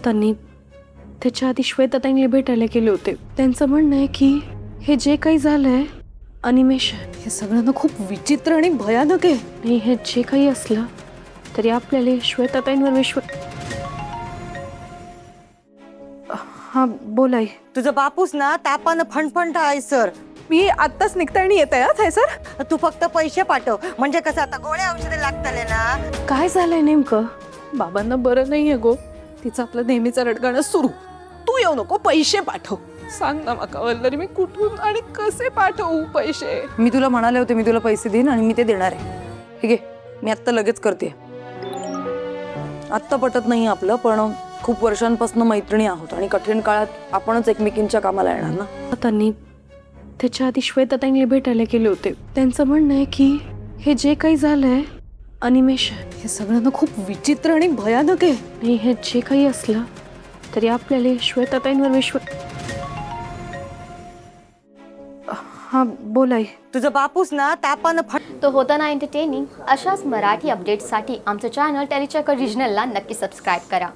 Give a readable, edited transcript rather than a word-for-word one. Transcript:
त्यांनी त्याच्या आधी श्वेताताईंना भेटायला गेले होते. त्यांचं म्हणणं आहे की हे जे काही झालंय अनिमेशन हे सगळं ना खूप विचित्र आणि भयानक आहे. आणि हे जे काही असलं तरी आपल्याला श्वेताताईंवर हा बोलाय. तुझा बापूस ना तापानं फणफणता आहे सर. मी आत्ताच निघता आणि येते हा सर. तू फक्त पैसे पाठव म्हणजे कसं आता गोळ्या औषधे लागतले ना. काय झालंय नेमकं? बाबांना बरं नाहीये गो. तिचं आपलं नेहमीचं रडगाणं सुरू. तू येऊ नको, पैसे पाठव. सांग ना माका वल्लरी, मी कुठून आणि कसे पाठवू पैसे? मी तुला म्हणाले होते मी तुला पैसे देईन आणि मी ते देणार आहे. ठीक आहे, मी आत्ता लगेच करते. आत्ता पटत नाही आपलं, पण खूप वर्षांपासून मैत्रिणी आहोत आणि कठीण काळात आपणच एकमेकींच्या कामाला येणार ना. त्यांनी त्याच्या आधी श्वेताताईंना भेटायला गेले होते. त्यांचं म्हणणं आहे की हे जे काही झालंय अनिमेशन हे सगळं ना खूप विचित्र आणि भयानक आहे. आणि हे जे काही असलं तरी आपल्याला श्वेताताईंवर हा बोलाय. तुझा बापूस ना तापानं तो होता ना एंटरटेनिंग. अशाच मराठी अपडेट्ससाठी आमचं चॅनल टेलीचक्कर रिजनलला नक्की सबस्क्राईब करा.